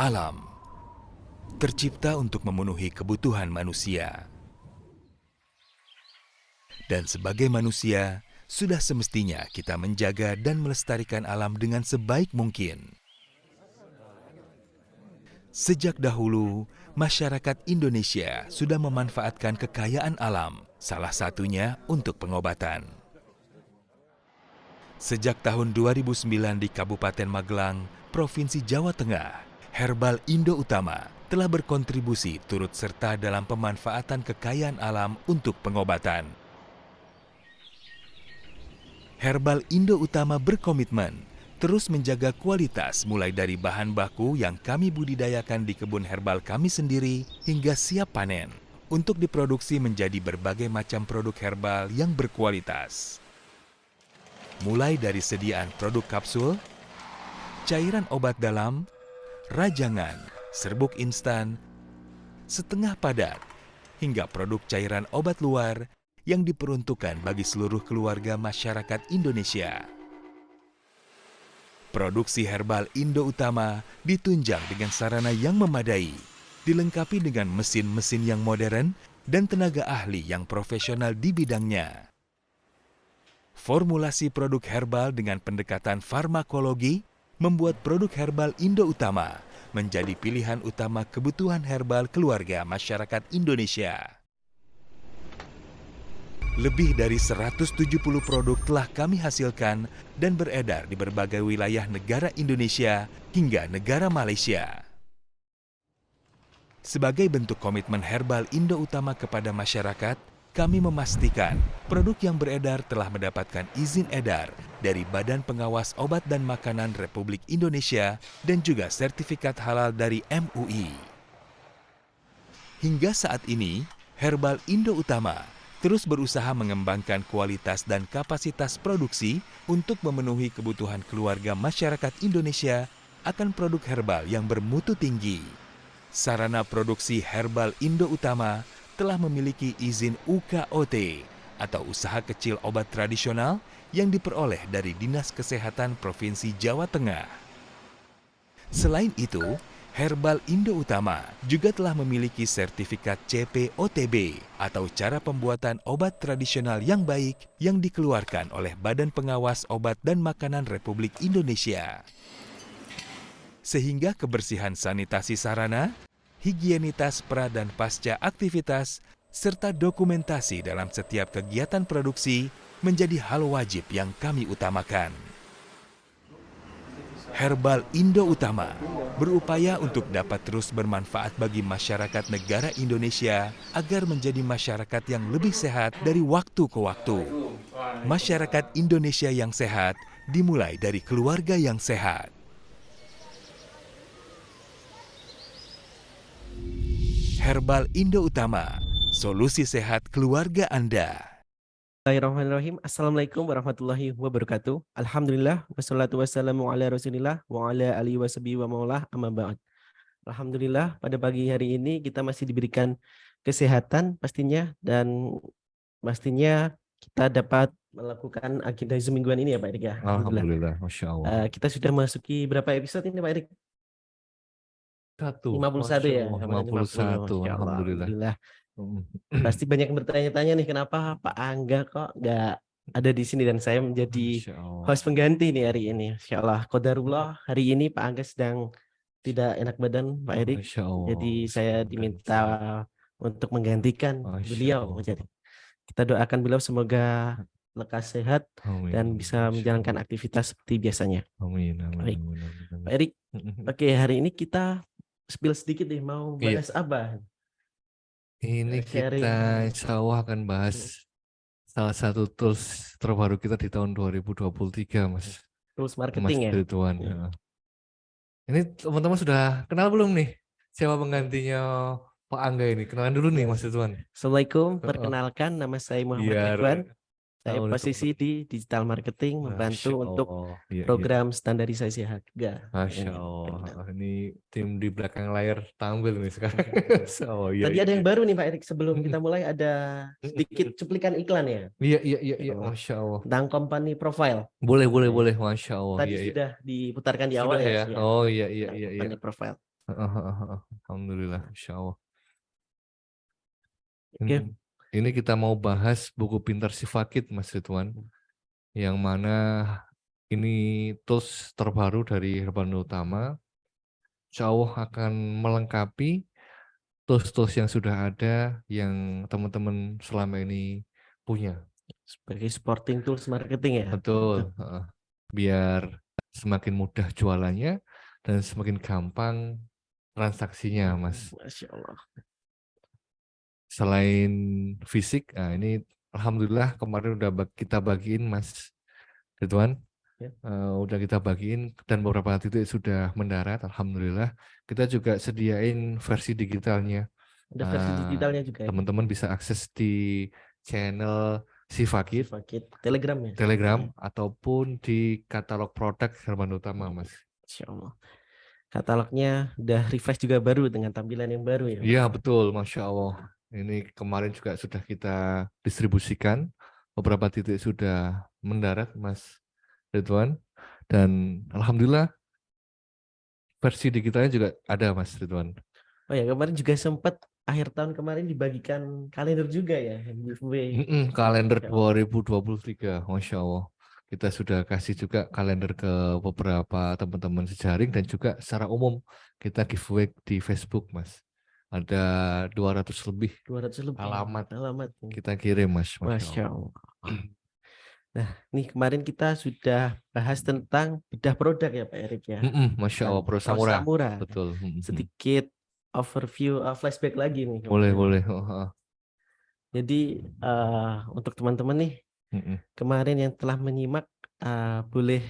Alam tercipta untuk memenuhi kebutuhan manusia. Dan sebagai manusia, sudah semestinya kita menjaga dan melestarikan alam dengan sebaik mungkin. Sejak dahulu, masyarakat Indonesia sudah memanfaatkan kekayaan alam, salah satunya untuk pengobatan. Sejak tahun 2009 di Kabupaten Magelang, Provinsi Jawa Tengah, Herbal Indo Utama telah berkontribusi turut serta dalam pemanfaatan kekayaan alam untuk pengobatan. Herbal Indo Utama berkomitmen terus menjaga kualitas mulai dari bahan baku yang kami budidayakan di kebun herbal kami sendiri hingga siap panen untuk diproduksi menjadi berbagai macam produk herbal yang berkualitas. Mulai dari sediaan produk kapsul, cairan obat dalam, rajangan, serbuk instan, setengah padat, hingga produk cairan obat luar yang diperuntukkan bagi seluruh keluarga masyarakat Indonesia. Produksi Herbal Indo Utama ditunjang dengan sarana yang memadai, dilengkapi dengan mesin-mesin yang modern dan tenaga ahli yang profesional di bidangnya. Formulasi produk herbal dengan pendekatan farmakologi membuat produk Herbal Indo Utama menjadi pilihan utama kebutuhan herbal keluarga masyarakat Indonesia. Lebih dari 170 produk telah kami hasilkan dan beredar di berbagai wilayah negara Indonesia hingga negara Malaysia. Sebagai bentuk komitmen Herbal Indo Utama kepada masyarakat, kami memastikan produk yang beredar telah mendapatkan izin edar dari Badan Pengawas Obat dan Makanan Republik Indonesia dan juga sertifikat halal dari MUI. Hingga saat ini, Herbal Indo Utama terus berusaha mengembangkan kualitas dan kapasitas produksi untuk memenuhi kebutuhan keluarga masyarakat Indonesia akan produk herbal yang bermutu tinggi. Sarana produksi Herbal Indo Utama telah memiliki izin UKOT atau Usaha Kecil Obat Tradisional yang diperoleh dari Dinas Kesehatan Provinsi Jawa Tengah. Selain itu, Herbal Indo Utama juga telah memiliki sertifikat CPOTB atau cara pembuatan obat tradisional yang baik yang dikeluarkan oleh Badan Pengawas Obat dan Makanan Republik Indonesia. Sehingga kebersihan sanitasi sarana, higienitas pra dan pasca aktivitas, serta dokumentasi dalam setiap kegiatan produksi menjadi hal wajib yang kami utamakan. Herbal Indo Utama berupaya untuk dapat terus bermanfaat bagi masyarakat negara Indonesia agar menjadi masyarakat yang lebih sehat dari waktu ke waktu. Masyarakat Indonesia yang sehat dimulai dari keluarga yang sehat. Herbal Indo Utama, solusi sehat keluarga Anda. Bismillahirrahmanirrahim. Assalamualaikum warahmatullahi wabarakatuh. Alhamdulillah wassalatu wassalamu ala Rasulillah wa ala alihi washabihi wa maulah amma ba'd. Alhamdulillah pada pagi hari ini kita masih diberikan kesehatan pastinya dan pastinya kita dapat melakukan agenda semingguan ini ya Pak Erik ya. Alhamdulillah, Masya Allah. Kita sudah masuki berapa episode ini Pak Erik? 51 ya. 51, Masya Allah. Alhamdulillah. Pasti banyak yang bertanya-tanya nih kenapa Pak Angga kok nggak ada di sini dan saya menjadi host pengganti nih hari ini. Insya Allah, qadarullah hari ini Pak Angga sedang tidak enak badan Pak Erik. Jadi saya diminta untuk menggantikan beliau. Jadi kita doakan beliau semoga lekas sehat dan bisa menjalankan aktivitas seperti biasanya. Amin. Baik. Pak Erik, oke hari ini kita spill sedikit deh mau bahas apa? Ini kita insya Allah akan bahas salah satu tools terbaru kita di tahun 2023, Mas. Tools marketing Mas Ridwan. Ya. Ini teman-teman sudah kenal belum nih siapa penggantinya Pak Angga ini? Kenalan dulu nih Mas Ridwan. Assalamualaikum, perkenalkan nama saya Muhammad Ridwan. Saya posisi di digital marketing membantu untuk program standarisasi harga. Masya Allah, ini tim di belakang layar tampil nih sekarang. Tadi ada yang baru nih Pak Erik, sebelum kita mulai ada sedikit cuplikan iklan ya. Iya, Masya Allah. Tentang company profile. Boleh, Masya Allah. Tadi sudah diputarkan di awal ya. Oh iya. Company profile. Alhamdulillah, insya Allah. Oke. Ini kita mau bahas buku Pintar Si Fakid, Mas Ridwan, yang mana ini tools terbaru dari Herbal Utama. Insya Allah akan melengkapi tools-tools yang sudah ada yang teman-teman selama ini punya. Sebagai supporting tools marketing ya. Betul. Biar semakin mudah jualannya dan semakin gampang transaksinya, Mas. Masya Allah. Selain fisik, nah ini alhamdulillah kemarin udah kita bagiin, Mas Ridwan. Ya. Udah kita bagiin dan beberapa titik sudah mendarat, alhamdulillah. Kita juga sediain versi digitalnya. Ada versi digitalnya juga ya. Teman-teman bisa akses di channel Si Fakid, Telegram ya. Telegram, ataupun di katalog produk Herbal Utama, Mas. Masya Allah. Katalognya udah refresh juga baru dengan tampilan yang baru ya. Iya betul, Masya Allah. Ini kemarin juga sudah kita distribusikan, beberapa titik sudah mendarat, Mas Ridwan, dan alhamdulillah versi digitalnya juga ada, Mas Ridwan. Oh ya, kemarin juga sempat akhir tahun kemarin dibagikan kalender juga ya, giveaway. Kalender 2023, Masya Allah. Kita sudah kasih juga kalender ke beberapa teman-teman sejaring dan juga secara umum kita giveaway di Facebook, Mas. Ada 200 lebih alamat kita kirim, Mas. Masya Allah. Nah, nih kemarin kita sudah bahas tentang bedah produk ya Pak Erik ya. Masya Allah, Pro Samura. Betul. Sedikit overview, flashback lagi nih. Boleh. Jadi untuk teman-teman nih, kemarin yang telah menyimak boleh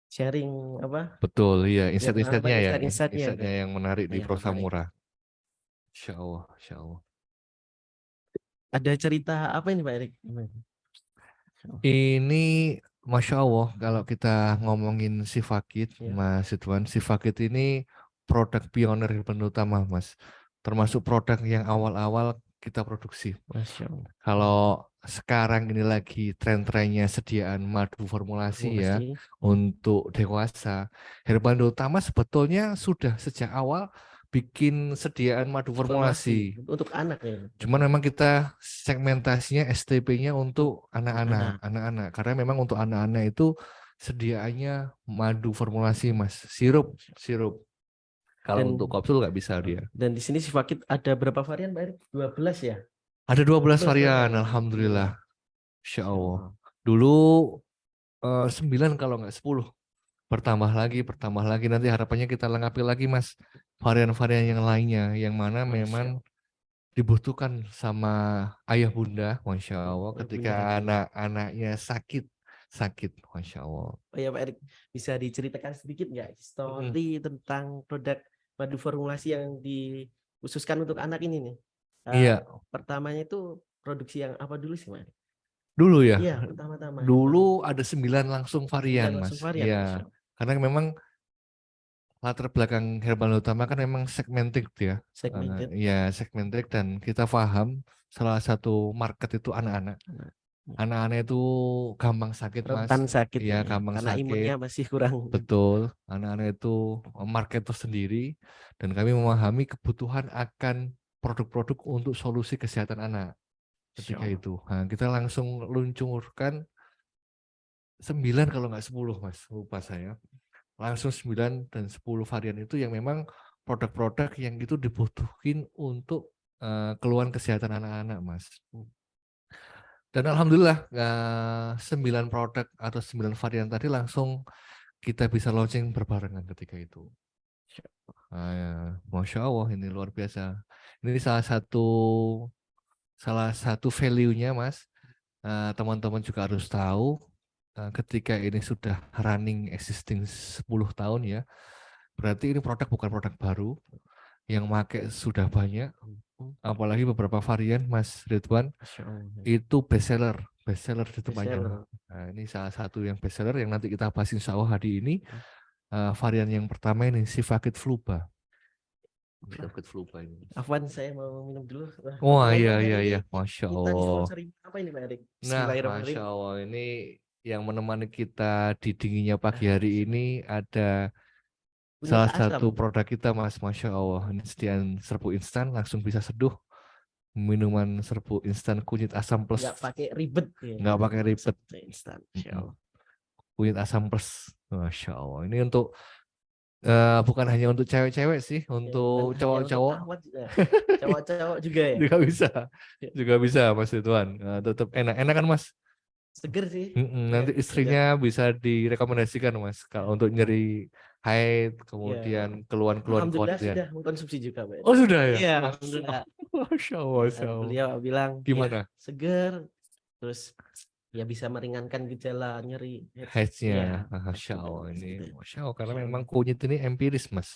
sharing apa? Betul, iya, insight-insightnya ya, insight-nya yang menarik di Pro Samura. Insya Allah. Ada cerita apa ini Pak Erik? Ini Masya Allah, kalau kita ngomongin Si Fakid, Mas Ridwan, Si Fakid ini produk pionir Herbal Utama, Mas. Termasuk produk yang awal-awal kita produksi. Masya Allah. Kalau sekarang ini lagi tren-trennya sediaan madu formulasi ya untuk dewasa, Herbal Utama sebetulnya sudah sejak awal bikin sediaan madu formulasi untuk anak ya. Cuman memang kita segmentasinya STP-nya untuk anak-anak, karena memang untuk anak-anak itu sediaannya madu formulasi, Mas, sirup. Kalau untuk kapsul nggak bisa dia. Dan di sini Si Fakid ada berapa varian, Pak Erik? 12 ya? Ada 12 varian, alhamdulillah. Insya Allah. Dulu 9 kalau nggak 10. Bertambah lagi, nanti harapannya kita lengkapi lagi, Mas, varian-varian yang lainnya, yang mana memang dibutuhkan sama ayah bunda, Masya Allah, ketika anak-anaknya sakit, Masya Allah. Oh ya Pak Erik, bisa diceritakan sedikit nggak histori tentang produk madu formulasi yang dikhususkan untuk anak ini nih? Iya. Pertamanya itu produksi yang apa dulu sih, Pak? Dulu ya? Iya, pertama-tama. Dulu ada 9 langsung varian, Mas. Iya. Karena memang latar belakang Herbal Utama kan memang segmented ya. Segmented dan kita paham salah satu market itu anak-anak. Anak-anak itu gampang sakit, Mas. Rentan sakit. Iya, gampang karena sakit. Imunnya masih kurang. Betul. Anak-anak itu market tersendiri dan kami memahami kebutuhan akan produk-produk untuk solusi kesehatan anak. Ketika itu, nah, kita langsung luncurkan 9 kalau nggak 10, Mas, lupa saya. Langsung 9 dan 10 varian itu yang memang produk-produk yang itu dibutuhkan untuk keluhan kesehatan anak-anak, Mas. Dan alhamdulillah 9 produk atau 9 varian tadi langsung kita bisa launching berbarengan ketika itu. Masya Allah, ini luar biasa. Ini salah satu value-nya, Mas. Teman-teman juga harus tahu ketika ini sudah running existing 10 tahun ya, berarti ini produk bukan produk baru, yang pakai sudah banyak, apalagi beberapa varian, Mas Ridwan, itu bestseller di tempatnya. Nah, ini salah satu yang bestseller yang nanti kita bahas insya Allah hari ini. Varian yang pertama ini Si Fakid Fluba. Afwan, saya mau minum dulu. Wah, iya, Masya Allah. Kita disponsori apa ini, Pak Erik? Nah, Masya Allah, ini yang menemani kita di dinginnya pagi hari ini ada Kunyit salah asam. satu produk kita Mas, Masya Allah, ini sediaan serbuk instan langsung bisa seduh, minuman serbuk instan kunyit asam plus, Nggak pakai ribet ya. nggak pakai ribet. Instan. Insya Allah. Kunyit asam plus, Masya Allah. Ini untuk bukan hanya untuk cewek-cewek sih, Ya, bukan untuk hanya cowok-cowok awat juga. Cowok-cowok juga ya. juga bisa, Ya. juga bisa Mas Ridwan. Tetap enak kan Mas. Seger sih. Nanti Ya, istrinya bisa direkomendasikan Mas kalau untuk nyeri haid, ya. kemudian keluhan-keluhan Alhamdulillah kemudian. sudah mengkonsumsi juga, Pak. Oh sudah ya? Iya, Masya alhamdulillah. Masya Allah, Masya Dan Allah. beliau bilang Gimana? ya seger, terus ya bisa meringankan gejala nyeri. Haidnya, Iya, Masya Allah ini, gitu. Masya Allah, karena Masya memang Allah. kunyit ini empiris Mas.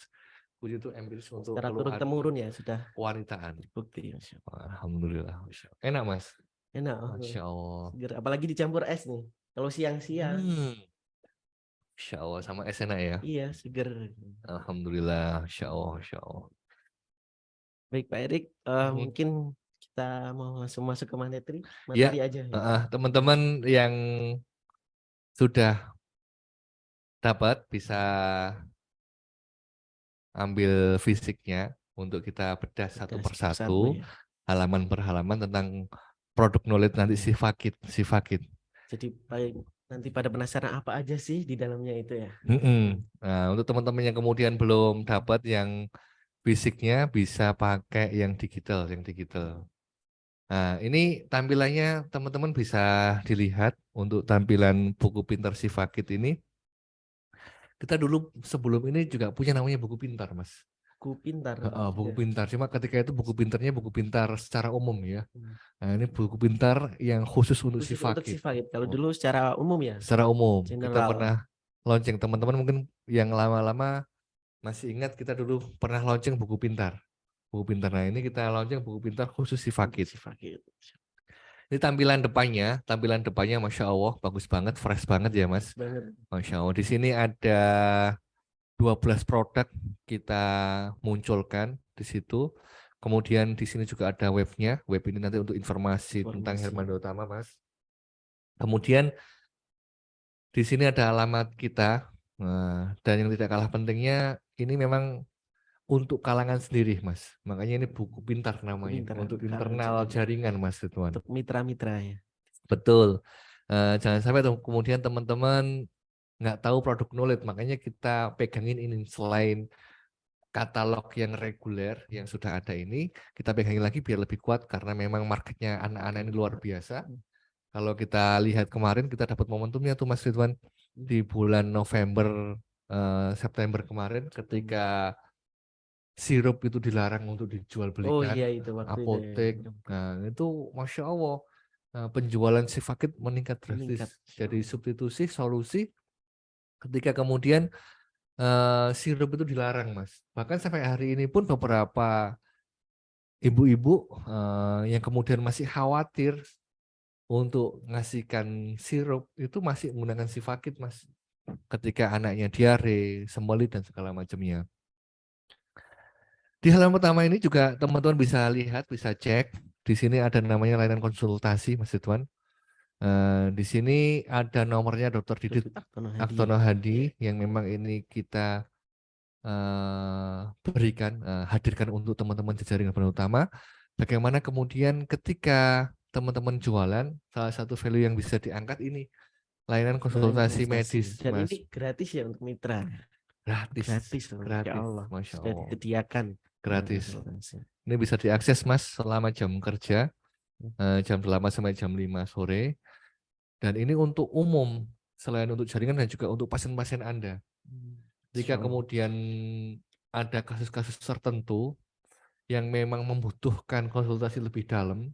Kunyit itu empiris untuk Secara turun keluhan temurun ya sudah kewanitaan. bukti. Masya Allah. Alhamdulillah, Masya Allah. Enak Mas. Enak. Masya Allah. Seger. Apalagi dicampur es nih. Kalau siang-siang, Masya Allah sama es enak ya. iya seger. Alhamdulillah, Masya Allah, Masya Allah. Baik Pak Erik, mungkin kita mau langsung masuk ke materi Ya, aja. Ya. teman-teman yang sudah dapat bisa ambil fisiknya untuk kita bedah satu persatu, ya. halaman per halaman tentang produk knowledge nanti sifakit. Jadi baik, nanti pada penasaran apa aja sih di dalamnya itu ya. Nah, untuk teman-teman yang kemudian belum dapat yang fisiknya bisa pakai yang digital. Nah, ini tampilannya teman-teman bisa dilihat untuk tampilan buku pintar Sifakit ini. Kita dulu sebelum ini juga punya namanya buku pintar, Mas. Buku pintar. Buku pintar. Cuma ketika itu buku pintarnya buku pintar secara umum ya. Nah, ini buku pintar yang khusus untuk Sifakit. Kalau dulu secara umum ya. Secara umum. Kita General. pernah launching, teman-teman mungkin yang lama-lama masih ingat kita dulu pernah launching buku pintar. Buku pintar. Nah, ini kita launching buku pintar khusus Sifakit. Ini tampilan depannya Masya Allah bagus banget, fresh banget ya Mas. Masya Allah. Di sini ada 12 produk kita munculkan di situ. Kemudian di sini juga ada webnya. Web ini nanti untuk informasi tentang Hermanda Utama, Mas. Kemudian di sini ada alamat kita. Nah, dan yang tidak kalah pentingnya ini memang untuk kalangan sendiri, Mas. Makanya ini buku pintar namanya. Untuk internal jaringan, Mas Ridwan. Untuk mitra-mitra ya. Betul. Jangan sampai kemudian teman-teman nggak tahu produk knowledge. Makanya kita pegangin ini. Selain katalog yang reguler yang sudah ada ini, kita pegangin lagi biar lebih kuat. Karena memang marketnya anak-anak ini luar biasa. Kalau kita lihat kemarin, kita dapat momentumnya tuh Mas Ridwan. Di bulan November, September kemarin ketika sirup itu dilarang untuk dijual belikan, itu waktu apotek. itu. Nah, itu Masya Allah penjualan Sifakit meningkat drastis. Jadi substitusi, solusi ketika kemudian sirup itu dilarang, Mas. Bahkan sampai hari ini pun beberapa ibu-ibu yang kemudian masih khawatir untuk ngasihkan sirup itu masih menggunakan Sifakit, Mas. Ketika anaknya diare, sembelit dan segala macamnya. Di halaman pertama ini juga teman-teman bisa lihat, bisa cek. Di sini ada namanya layanan konsultasi, Mas Ridwan. Di sini ada nomornya Dr. Didit Aktono Hadi yang memang ini kita hadirkan untuk teman-teman jaringan Hermanda Utama. Bagaimana kemudian ketika teman-teman jualan, salah satu value yang bisa diangkat ini layanan konsultasi medis. Dan Mas. ini gratis ya untuk mitra. Gratis, Allah. Masya Sudah Allah. disediakan. Gratis. Ini bisa diakses Mas selama jam kerja, jam 8 sampai jam 5 sore. Dan ini untuk umum, selain untuk jaringan dan juga untuk pasien-pasien Anda. Jika kemudian ada kasus-kasus tertentu yang memang membutuhkan konsultasi lebih dalam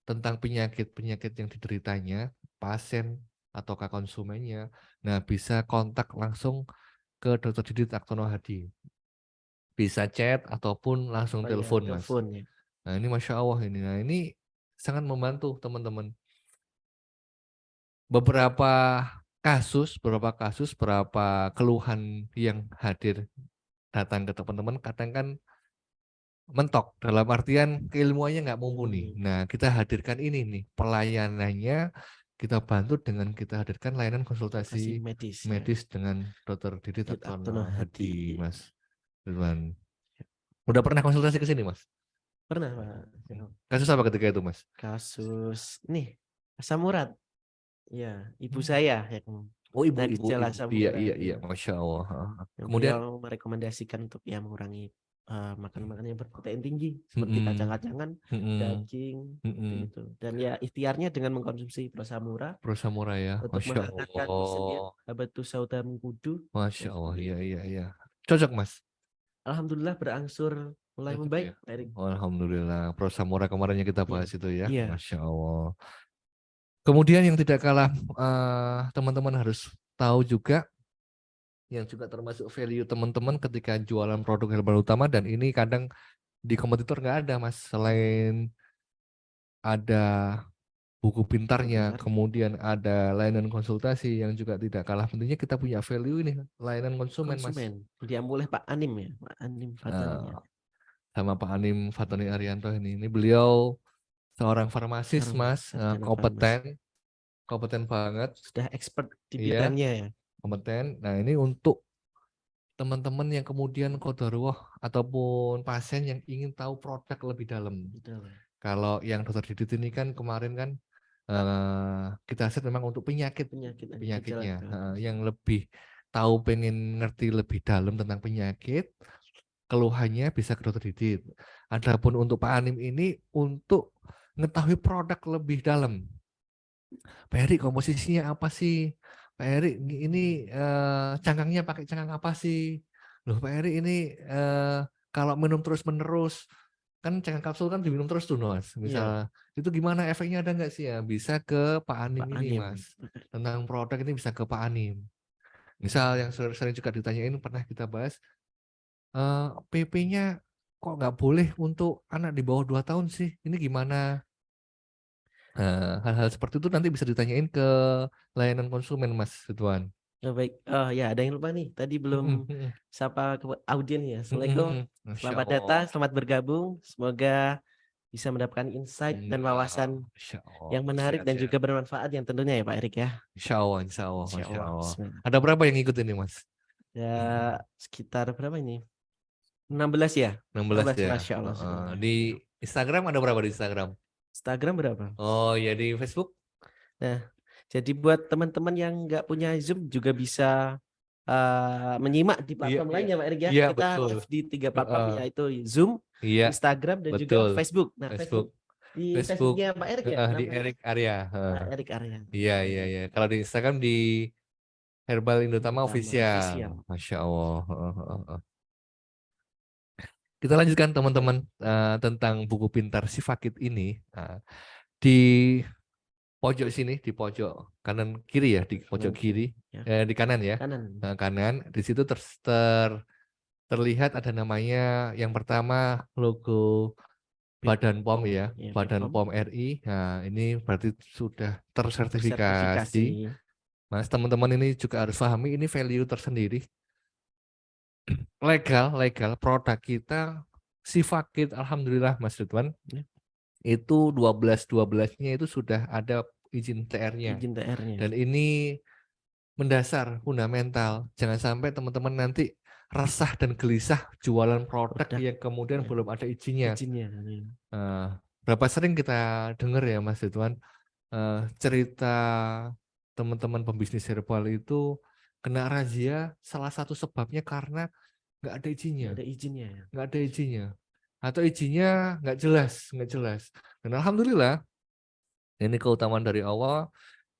tentang penyakit-penyakit yang dideritanya, pasien ataukah konsumennya, nah bisa kontak langsung ke Dr. Didit Aktono Hadi. Bisa chat ataupun langsung telepon, Mas. Ya. Nah, ini Masya Allah ini. Nah, ini sangat membantu teman-teman. Beberapa kasus, beberapa keluhan yang hadir datang ke teman-teman kadang kan mentok dalam artian keilmuannya nggak mumpuni. Nah, kita hadirkan ini nih pelayanannya kita bantu dengan kita hadirkan layanan Konsultasi konsultasi medis ya. medis dengan Dr. Didit Didit Aktono Aktono Hadi, Hadi. Mas Ridwan. Udah pernah konsultasi ke sini, Mas? Pernah Pak. Kasus apa ketika itu, Mas? Kasus nih asam urat. Ya, ibu Hmm. saya ya. Oh, ibu, Nah, gejala asam urat. iya, Masya Allah. Yang Kemudian, beliau merekomendasikan untuk ya mengurangi makan-makan yang berprotein tinggi seperti mm-mm, kacang-kacangan, mm-mm, daging, seperti mm-mm. itu. Dan ya ikhtiarnya dengan mengkonsumsi prosamura Prosamura ya, untuk Masya menghangatkan sedia Allah. habatus sauda mengkudu. Masya Ya, Allah, seperti itu. iya. Cocok, Mas? Alhamdulillah berangsur mulai Cocok membaik, ya? Pak Erik. Alhamdulillah. Prosamura kemarin yang kita Iya. bahas itu ya, Iya. Masya Allah. Kemudian yang tidak kalah teman-teman harus tahu juga, yang juga termasuk value teman-teman ketika jualan produk herbal utama, dan ini kadang di kompetitor nggak ada, Mas. Selain ada buku pintarnya, Benar. kemudian ada layanan konsultasi, yang juga tidak kalah pentingnya kita punya value ini, layanan konsumen, Mas. Konsumen. Diambil oleh Pak Anim ya, Pak Anim Fatani ya. Sama Pak Anim Fatoni Arianto ini. Ini beliau seorang farmasis, Seorang Mas, sarjana farmasi. kompeten banget, Sudah expert di iya, bidangnya ya. kompeten. Nah, ini untuk teman-teman yang kemudian qadarullah ataupun pasien yang ingin tahu produk lebih dalam. Betul. Kalau yang Dokter Didit ini kan kemarin kan kita set memang untuk penyakitnya, gejala. yang lebih tahu, pengen ngerti lebih dalam tentang penyakit, keluhannya bisa ke Dokter Didit. Adapun untuk Pak Anim ini untuk mengetahui produk lebih dalam. Pak Eri, komposisinya apa sih? Pak Eri, ini cangkangnya pakai cangkang apa sih? Loh Pak Eri, ini kalau minum terus-menerus, kan cangkang kapsul kan diminum terus tuh, Mas. Misal itu gimana, efeknya ada nggak sih ya? Bisa ke Pak Anim Pak ini, Anim. Mas. Tentang produk ini bisa ke Pak Anim. Misal yang sering juga ditanyain, pernah kita bahas, PP-nya kok nggak boleh untuk anak di bawah 2 tahun sih? Ini gimana? Hal-hal seperti itu nanti bisa ditanyain ke layanan konsumen, Mas Ridwan. Oh, baik. Oh ya, ada yang lupa nih. Tadi belum sapa ke audien ya. Assalamualaikum. Masya Selamat Allah. datang, selamat bergabung. Semoga bisa mendapatkan insight dan wawasan Masya Allah. yang menarik dan Sehat-sehat. juga bermanfaat yang tentunya ya Pak Erik ya. Insya Allah, Insya Masya Allah. Allah. Bismillah. Ada berapa yang ikut ini, Mas? Ya sekitar berapa ini? 16 ya? 16 ya. Masya Allah. Di Instagram ada berapa di Instagram? Instagram berapa? Oh ya, di Facebook? Nah, jadi buat teman-teman yang nggak punya Zoom juga bisa menyimak di platform lainnya Pak Erik ya. Iya, Kita betul. live di 3 platform yaitu Zoom, Iya, Instagram dan juga betul. Facebook. Nah, Facebook. di Facebook. Facebooknya Pak Erik ya. Di namanya Erik Arya. Pak Erik Arya. Iya. Kalau di Instagram di Herbal Indotama Official. Masya Allah. Kita lanjutkan teman-teman tentang buku pintar si Fakit ini. Di pojok sini, di pojok kanan kiri ya, di pojok kiri, di kanan ya, kanan. Di situ terlihat ada namanya, yang pertama logo Badan POM ya, Badan POM RI. Nah, ini berarti sudah tersertifikasi. Mas, teman-teman ini juga harus pahami, ini value tersendiri. Legal produk kita si Fakit, alhamdulillah Mas Ridwan, itu 12-12-nya itu sudah ada izin TR-nya. Dan ini mendasar, fundamental. Jangan sampai teman-teman nanti resah dan gelisah jualan produk yang kemudian belum ada izinnya. Berapa sering kita dengar ya Mas Ridwan, cerita teman-teman pembisnis herbal itu kena razia, salah satu sebabnya karena nggak ada izinnya. Atau izinnya nggak jelas. Dan alhamdulillah, ini keutamaan dari Allah,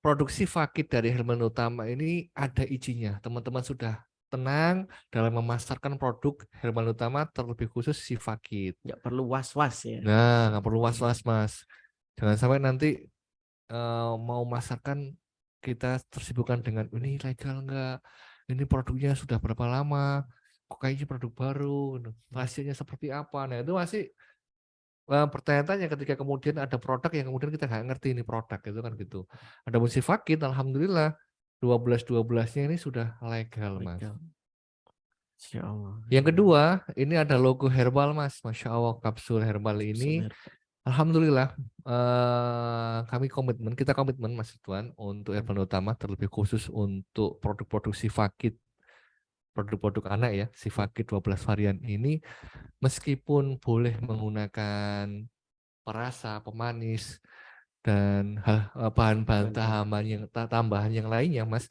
produksi Fakit dari Herman Utama ini ada izinnya. Teman-teman sudah tenang dalam memasarkan produk Herman Utama, terlebih khusus si Fakit. Nggak perlu was-was ya. Nah, nggak perlu was-was, Mas. Jangan sampai nanti mau masarkan kita tersibukkan dengan ini legal nggak, ini produknya sudah berapa lama, kok kayaknya produk baru, hasilnya seperti apa. Nah, itu masih pertanyaan-tanya ketika kemudian ada produk yang kemudian kita nggak ngerti ini produk, itu kan gitu. Ada musik Fakit, alhamdulillah 12-12-nya ini sudah legal, Mas. Masya Allah. Yang kedua, ini ada logo herbal, Mas. Masya Allah, kapsul herbal ini Alhamdulillah, kita komitmen Mas Ridwan untuk Herbal Utama terlebih khusus untuk produk-produk Sifakit, produk-produk anak ya, Sifakit 12 varian ini meskipun boleh menggunakan perasa, pemanis dan bahan-bahan tambahan yang lainnya, Mas.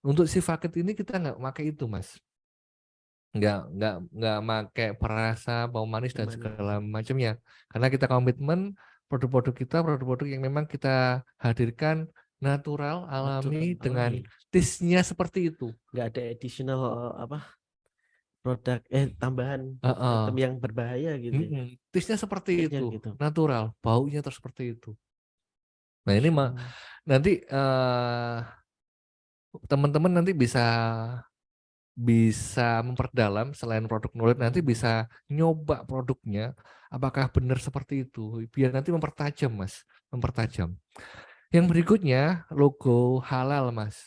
Untuk Sifakit ini kita nggak pakai itu, Mas. Nggak pakai perasa, pemanis dan segala macamnya. Karena kita komitmen produk-produk yang memang kita hadirkan natural, alami dengan taste-nya seperti itu. Nggak ada additional produk tambahan item yang berbahaya gitu. Taste-nya seperti Taste-nya itu, gitu. natural, baunya terus seperti itu. Nah ini nanti teman-teman nanti bisa memperdalam selain produk knowledge, nanti bisa nyoba produknya apakah benar seperti itu, biar nanti mempertajam, Mas, mempertajam. Yang berikutnya logo halal, Mas.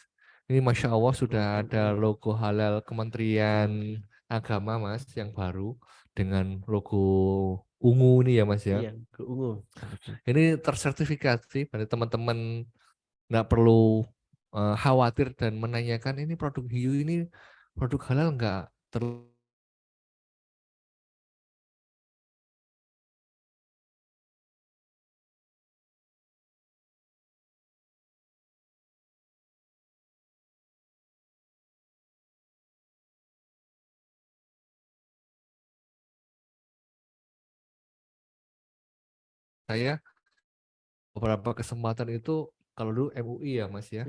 Ini Masya Allah sudah ada logo halal Kementerian Agama, Mas, yang baru dengan logo ungu ini ya, Mas ya. Iya, ke ungu. Ini tersertifikasi, berarti teman-teman nggak perlu khawatir dan menanyakan ini produk hiu ini produk halal nggak. Saya beberapa kesempatan itu kalau dulu MUI ya Mas ya,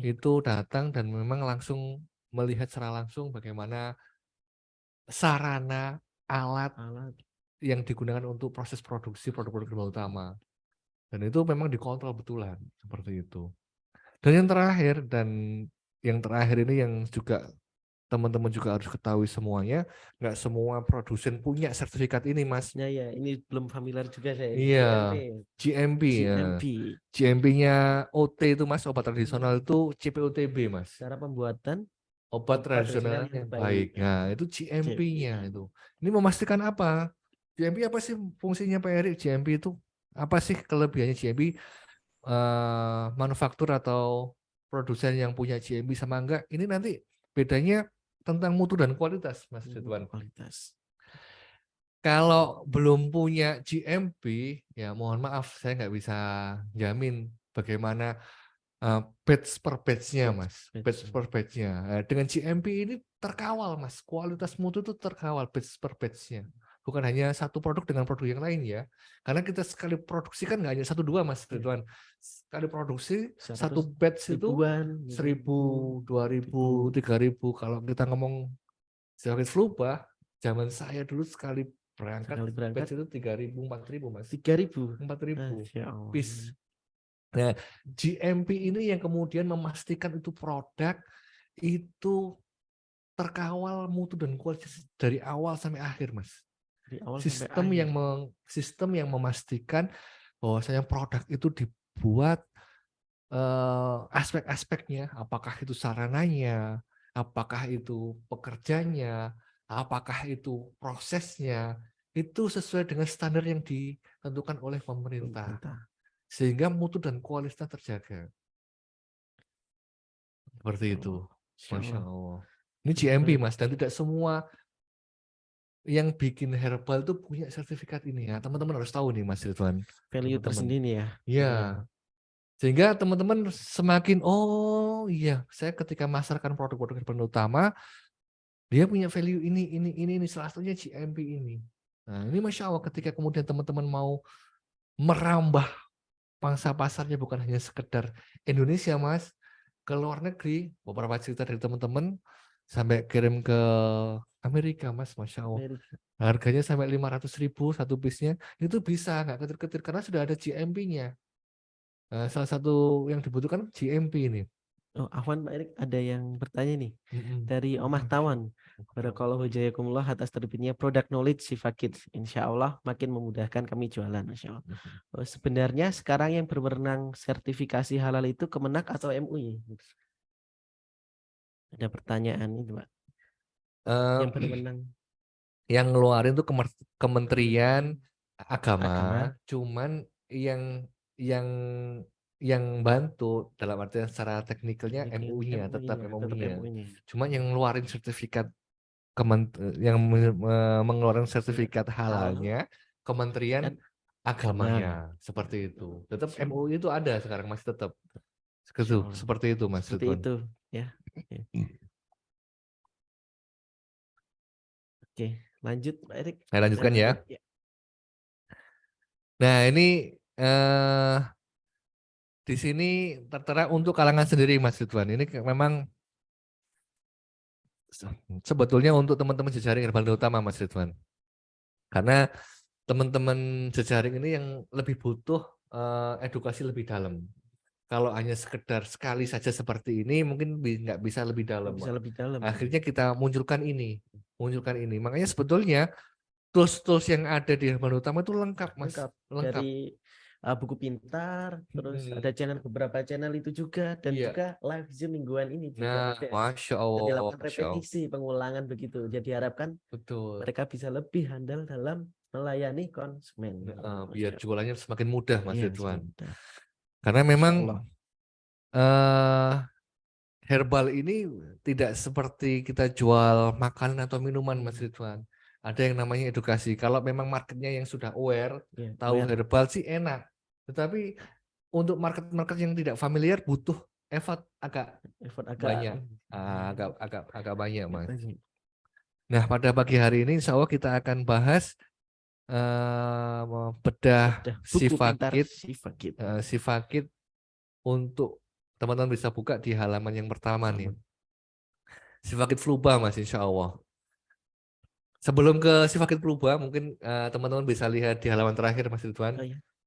itu datang dan memang langsung melihat secara langsung bagaimana sarana alat yang digunakan untuk proses produksi produk-produk herbal utama, dan itu memang dikontrol betulan seperti itu. Dan yang terakhir ini yang juga teman-teman juga harus ketahui semuanya, nggak semua produsen punya sertifikat ini, Mas. Ya, ini belum familiar juga saya. Iya, GMP ya. GMP-nya OT itu, Mas, obat tradisional itu CPOTB, Mas. Cara pembuatan obat tradisional yang baik. Nah, itu GMP-nya itu. Ini memastikan apa? GMP apa sih fungsinya Pak Erik? GMP itu apa sih kelebihannya GMP? Manufaktur atau produsen yang punya GMP sama enggak? Ini nanti bedanya tentang mutu dan kualitas, Mas Ridwan. Kualitas. Kalau belum punya GMP, ya mohon maaf, saya nggak bisa jamin bagaimana batch per batch-nya, Mas. Batch per batch-nya. Dengan GMP ini terkawal, Mas. Kualitas mutu itu terkawal batch per batch-nya. Bukan hanya satu produk dengan produk yang lain ya. Karena kita sekali produksi kan nggak hanya 1-2, Mas Ridwan. Sekali produksi satu batch itu 1.000, 2.000, 3.000. Kalau kita ngomong Sifakit Fluba, zaman saya dulu sekali berangkat batch itu 3.000, 4.000, Mas. 3.000, 4.000 piece. Nah, GMP ini yang kemudian memastikan itu produk itu terkawal mutu dan kualitas dari awal sampai akhir, Mas. Sistem yang memastikan bahwasanya produk itu dibuat aspek-aspeknya, apakah itu sarananya, apakah itu pekerjanya, apakah itu prosesnya, itu sesuai dengan standar yang ditentukan oleh pemerintah. Sehingga mutu dan kualitas terjaga. Seperti itu. Masya Allah. Ini GMP, Mas, dan tidak semua yang bikin herbal itu punya sertifikat ini ya. Teman-teman harus tahu nih, Mas Ridwan. Value tersendiri ya. Iya. Sehingga teman-teman semakin, oh iya, saya ketika masarkan produk-produk herbal utama, dia punya value ini, salah satunya GMP ini. Nah, ini Masya Allah ketika kemudian teman-teman mau merambah pangsa pasarnya bukan hanya sekedar Indonesia, Mas, ke luar negeri, beberapa cerita dari teman-teman sampai kirim ke Amerika, Mas, Masya Allah. Harganya sampai 500.000 satu piece-nya, itu bisa, nggak ketir-ketir karena sudah ada GMP-nya. Nah, salah satu yang dibutuhkan GMP ini. Oh, Afwan Pak Erik, ada yang bertanya nih dari Omah Tawan. Barakallahu jazakumullah atas terbitnya produk knowledge Sifakit. Insya Allah makin memudahkan kami jualan. Insya Allah. Oh, sebenarnya sekarang yang berwenang sertifikasi halal itu Kemenak atau MUI? Ada pertanyaan itu Pak. Yang berwenang. Yang ngeluarin itu Kementerian agama, Agama. cuman yang yang bantu dalam artian secara teknikalnya MUI-nya, tetap MUI-nya. MUI-nya. Cuman yang ngeluarin sertifikat mengeluarkan sertifikat halalnya Kementerian Kan Agamanya, seperti itu. Tetap MUI itu ada sekarang, masih tetap. Seperti itu Mas seperti Ridwan. itu ya. Oke, lanjut Pak Erik. Saya lanjutkan ya. Ya. Nah, ini di sini tertera untuk kalangan sendiri Mas Ridwan. Ini memang sebetulnya untuk teman-teman jejaring Herbal Utama Mas Ridwan. Karena teman-teman jejaring ini yang lebih butuh edukasi lebih dalam. Kalau hanya sekedar sekali saja seperti ini mungkin nggak bisa lebih dalam. Bisa lebih dalam. Akhirnya kita munculkan ini. Makanya sebetulnya tools-tools yang ada di Herbal Utama itu lengkap Mas. Lengkap. Dari buku pintar, terus ada beberapa channel itu juga, dan juga live Zoom mingguan ini juga. Nah, Masya Allah. Jadi lakukan repetisi, pengulangan begitu. Jadi harapkan betul, mereka bisa lebih handal dalam melayani konsumen. biar jualannya semakin mudah Mas Iya, Ridwan. mudah. Karena memang herbal ini tidak seperti kita jual makanan atau minuman Mas Ridwan. Ada yang namanya edukasi. Kalau memang marketnya yang sudah aware, tahu herbal sih enak. Tetapi untuk market yang tidak familiar butuh effort agak banyak. Agak banyak Mas. Nah, pada pagi hari ini insya Allah kita akan bahas bedah sifakit untuk teman-teman bisa buka di halaman yang pertama nih. Sifakit Fluba Mas, insya Allah. Sebelum ke sifakit Fluba, mungkin teman-teman bisa lihat di halaman terakhir Mas Ridwan.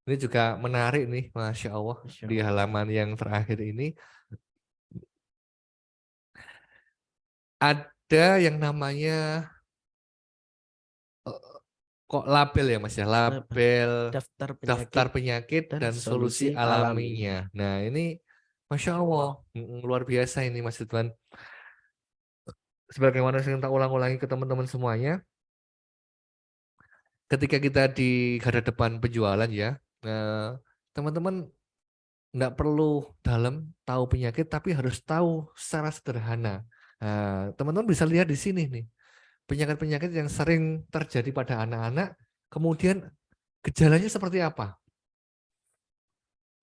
Ini juga menarik nih, Masya Allah. Di halaman yang terakhir ini ada yang namanya kok label ya Mas ya, label daftar penyakit dan solusi alaminya. Nah ini Masya Allah, luar biasa ini Mas Ridwan. Sebagaimana saya tak ulang-ulangi ke teman-teman semuanya, ketika kita di garda depan penjualan ya, teman-teman nggak perlu dalam tahu penyakit, tapi harus tahu secara sederhana. Teman-teman bisa lihat di sini nih, penyakit-penyakit yang sering terjadi pada anak-anak, kemudian gejalanya seperti apa?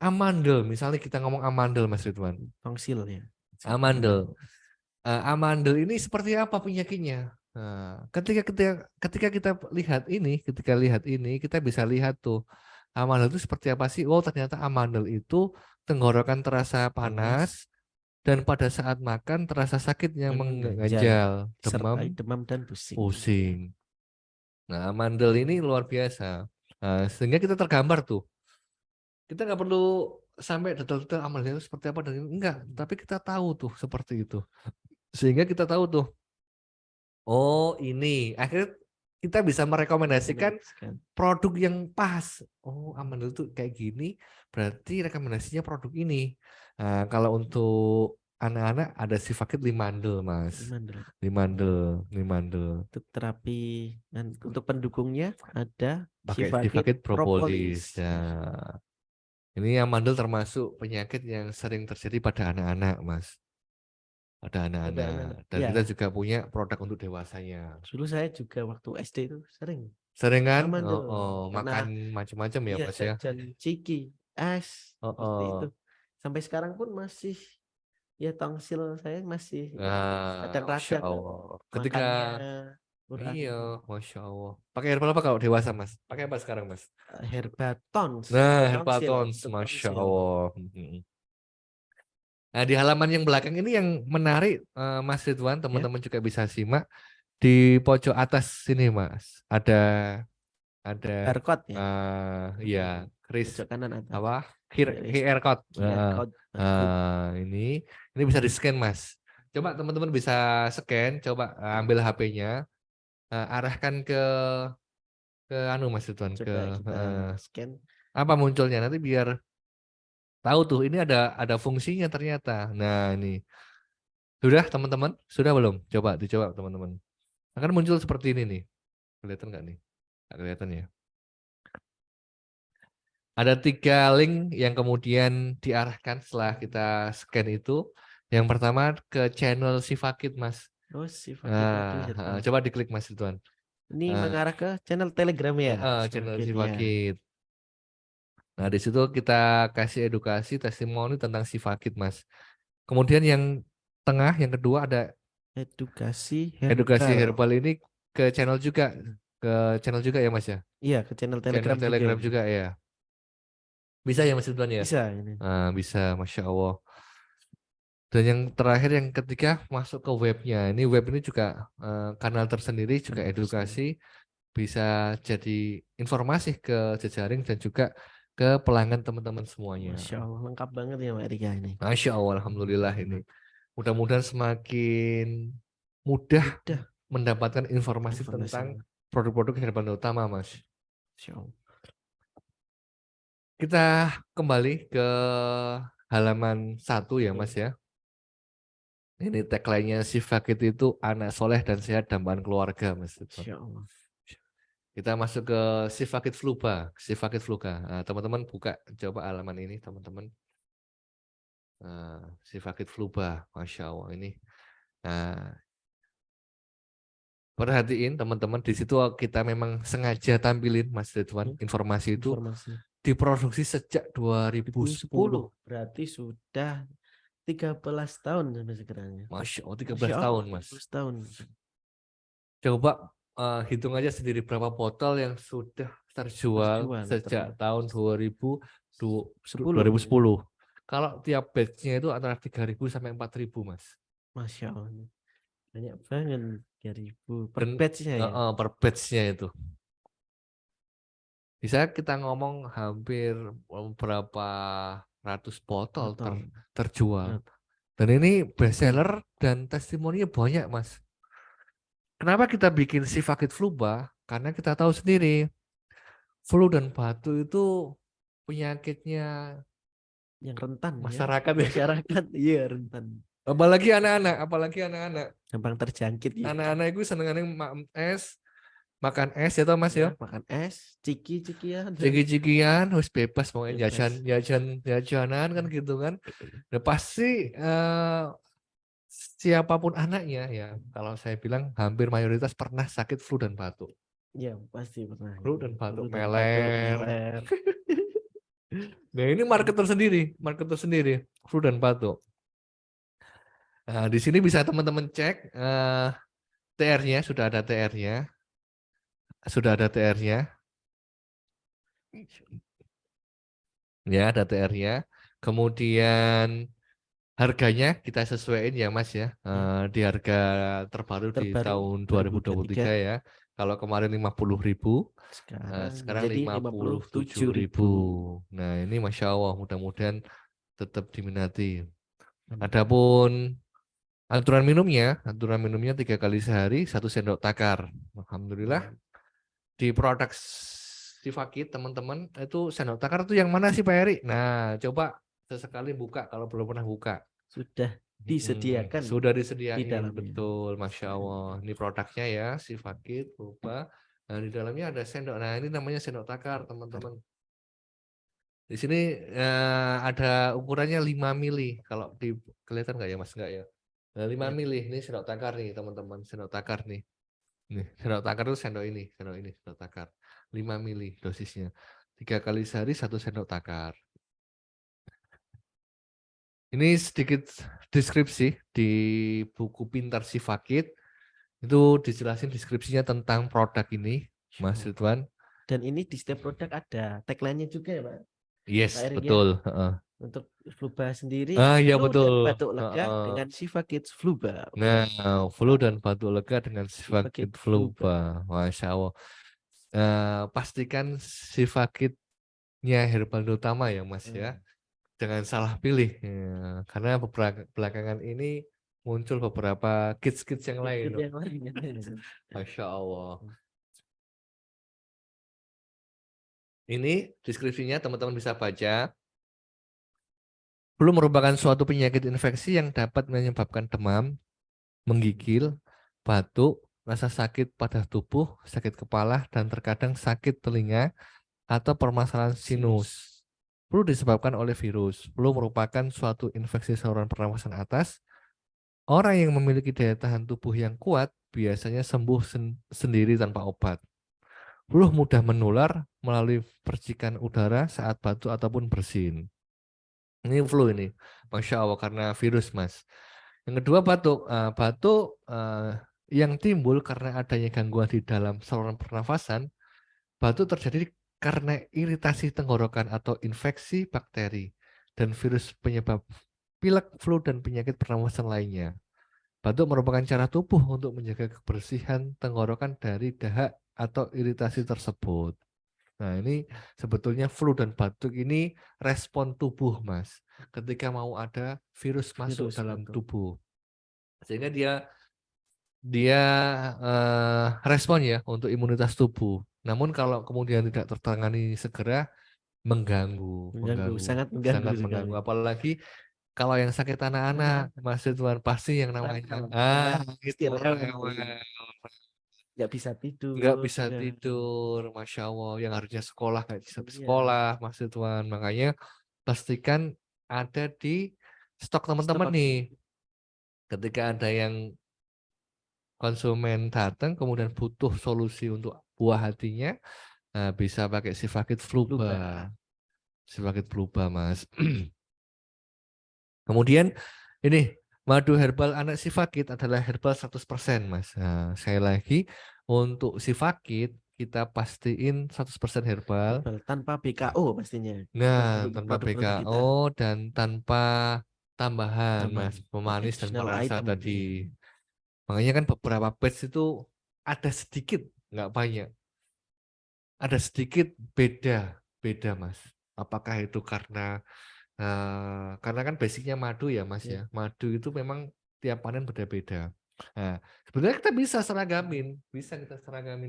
Amandel, misalnya kita ngomong amandel Mas Ridwan. Tongsil ya. Amandel. Amandel ini seperti apa penyakitnya? Ketika kita lihat ini, kita bisa lihat tuh amandel itu seperti apa sih? Oh, ternyata amandel itu tenggorokan terasa panas dan pada saat makan terasa sakit yang mengganjal, demam dan pusing. Nah, amandel ini luar biasa. Sehingga kita tergambar tuh. Kita nggak perlu sampai detail-detail amandel itu seperti apa dan enggak, tapi kita tahu tuh seperti itu. Sehingga kita tahu tuh, oh ini, akhirnya kita bisa merekomendasikan produk yang pas. Oh amandel tuh kayak gini, berarti rekomendasinya produk ini. Nah, kalau untuk anak-anak ada sifakit limandel Mas. Limandel. Untuk terapi dan untuk pendukungnya ada sifakit propolis. Nah, ini amandel termasuk penyakit yang sering terjadi pada anak-anak Mas. Pada anak-anak. Dan kita juga punya produk untuk dewasanya. Dulu saya juga waktu SD itu sering kan? Makan macam-macam ya Mas ya. Ciki, es, seperti itu. Sampai sekarang pun masih ya tongsil saya masih kadang rasa. Ketika iya, Masya Allah. Pakai herbal apa kalau dewasa Mas? Pakai apa sekarang Mas? Herbatons. Nah, Herbatons, Masya Allah. Nah, di halaman yang belakang ini yang menarik Mas Ridwan, teman-teman juga bisa simak di pojok atas sini Mas. Ada barcode ya. Iya, kanan atas. Apa? QR code. Ini bisa di-scan Mas. Coba teman-teman bisa scan, coba ambil HP-nya, arahkan ke Mas Ridwan, ke scan. Apa munculnya nanti biar tahu tuh ini ada fungsinya ternyata. Nah, ini. Sudah teman-teman? Sudah belum? Coba dicoba teman-teman. Akan muncul seperti ini nih. Kelihatan nggak nih? Nggak kelihatan ya. Ada 3 link yang kemudian diarahkan setelah kita scan itu. Yang pertama ke channel Sifakit, Mas. Oh, Sifakit tadi herbal. Coba diklik, Mas Ridwan. Ini Nah, mengarah ke channel Telegram ya, channel Sifakit ya. Sifakit. Nah, di situ kita kasih edukasi, testimoni tentang Sifakit, Mas. Kemudian yang tengah, yang kedua ada Edukasi edukasi herbal. herbal ini ke channel juga, ya, Mas ya. Iya, ke channel Channel Telegram juga Telegram ini. juga ya. Bisa ya, Mas Ridwan ya. Bisa ini. Bisa, Masya Allah. Dan yang terakhir, yang ketiga, masuk ke webnya. Ini web ini juga kanal tersendiri, juga Channel edukasi, bisa jadi informasi ke jejaring dan juga ke pelanggan teman-teman semuanya. Masya Allah, lengkap banget ya Mbak Rika ini. Masya Allah, alhamdulillah ini. Mudah-mudahan semakin mudah Udah, mendapatkan informasi informasi. tentang produk-produk herbal utama, Mas. Masya Allah. Kita kembali ke halaman 1 ya, Mas ya. Ini tagline-nya Sifakit itu anak soleh dan sehat dambaan keluarga, Mas. Masya Allah. Kita masuk ke Sifakit Fluba. Sifakit Fluga. Nah, teman-teman buka coba halaman ini, teman-teman. Sifakit Fluba, Masya Allah ini. Nah, perhatiin teman-teman, di situ kita memang sengaja tampilin, Mas Ridwan, informasi itu Informasi. diproduksi sejak 2010. Berarti sudah 13 tahun sampai sekarang ya. Masya Allah, 13 Masya Allah, tahun, Mas. 13 tahun. Coba hitung aja sendiri berapa botol yang sudah terjual sejak tahun 2010. Kalau tiap batch-nya itu antara 3.000 sampai 4.000, Mas. Masya Allah. Banyak banget 3.000 per Dan, batch-nya ya. per batch-nya itu. Bisa kita ngomong hampir berapa ratus botol terjual. Dan ini best seller dan testimoninya banyak, Mas. Kenapa kita bikin Sifakit Fluba? Karena kita tahu sendiri, flu dan batuk itu penyakitnya yang rentan masyarakat ya. Masyarakat iya rentan. Apalagi anak-anak. Gampang terjangkit ya. Anak-anak itu senengannya makan es ya toh, Mas ya. Makan es, ciki-cikian. Ciki-cikian, harus bebas pokoknya jajanan kan gitu kan. Nah, pasti siapapun anaknya ya, kalau saya bilang hampir mayoritas pernah sakit flu dan batuk. Iya, pasti pernah. Flu dan batuk meler. Nah, ini market tersendiri, flu dan batuk. Nah, di sini bisa teman-teman cek TR-nya, sudah ada TR-nya. Ya, ada TR-nya. Kemudian harganya kita sesuaiin ya, Mas ya. Di harga terbaru di tahun 2023 ya. Kalau kemarin 50.000, sekarang 57.000. Nah, ini Masya Allah, mudah-mudahan tetap diminati. Adapun aturan minumnya 3 kali sehari 1 sendok takar. Alhamdulillah. Di produk Sifakit teman-teman itu sendok takar itu yang mana sih Pak Eri? Nah, coba sesekali buka kalau belum pernah buka. Sudah disediakan. Sudah disediakan. Di dalamnya. Betul, Masya Allah. Ini produknya ya, Sifakit lupa. Nah, di dalamnya ada sendok. Nah, ini namanya sendok takar, teman-teman. Di sini ada ukurannya 5 mili. Kalau kelihatan nggak ya, Mas? Nggak ya? Nah, 5 mili. Ini sendok takar nih, teman-teman. Sendok takar nih. Nih, sendok takar itu sendok ini, sendok takar. 5 mili dosisnya. 3 kali sehari 1 sendok takar. Ini sedikit deskripsi di buku Pintar Sifakit. Itu dijelasin deskripsinya tentang produk ini, Mas Ridwan. Dan ini di setiap produk ada tagline-nya juga ya, Pak? Yes, betul. Untuk Fluba sendiri, ya flu betul. dan batuk lega dengan Sifakit Fluba. Nah, flu dan batuk lega dengan Sifakit Fluba. Masya Allah. Pastikan Sifakitnya herbal utama ya, Mas ya. Jangan salah pilih ya. Karena belakangan ini muncul beberapa kits-kits yang lain. Masya Allah. Ini deskripsinya teman-teman bisa baca. Flu merupakan suatu penyakit infeksi yang dapat menyebabkan demam, menggigil, batuk, rasa sakit pada tubuh, sakit kepala, dan terkadang sakit telinga atau permasalahan sinus. Flu disebabkan oleh virus. Flu merupakan suatu infeksi saluran pernafasan atas. Orang yang memiliki daya tahan tubuh yang kuat biasanya sembuh sendiri tanpa obat. Flu mudah menular melalui percikan udara saat batuk ataupun bersin. Ini flu ini, Masya Allah, karena virus, Mas. Yang kedua batuk. Batuk yang timbul karena adanya gangguan di dalam saluran pernafasan. Batuk terjadi karena iritasi tenggorokan atau infeksi bakteri dan virus penyebab pilek, flu, dan penyakit pernafasan lainnya. Batuk merupakan cara tubuh untuk menjaga kebersihan tenggorokan dari dahak atau iritasi tersebut. Nah, ini sebetulnya flu dan batuk ini respon tubuh, Mas. Ketika mau ada virus masuk dalam tubuh. Sehingga dia respon ya untuk imunitas tubuh. Namun kalau kemudian tidak tertangani segera mengganggu, sangat sangat mengganggu mengganggu. sekali. Apalagi kalau yang sakit anak-anak, Mas Ridwan, pasti yang namanya Pasti rewel. Nggak bisa nggak tidur. bisa Ya. tidur, Masya Allah, yang harusnya sekolah nggak bisa Iya. sekolah, Mas Ridwan. Makanya pastikan ada di stok teman-teman Stok. nih. Ketika ada yang konsumen datang kemudian butuh solusi untuk buah hatinya, bisa pakai Sifakit Fluba. Sifakit Fluba, Mas. Kemudian ini madu herbal anak Sifakit adalah herbal 100%, Mas. Nah, sekali lagi untuk Sifakit kita pastiin 100% herbal. Tanpa BKO pastinya. Nah, tanpa Produk-produk kita. BKO dan tanpa tambahan, Mas, pemanis dan Additional perasa item. tadi. Makanya kan beberapa batch itu ada sedikit, nggak banyak. Ada sedikit beda, Mas. Apakah itu karena kan basicnya madu ya, Mas ya. Madu itu memang tiap panen beda-beda. Nah, sebenarnya kita bisa seragamin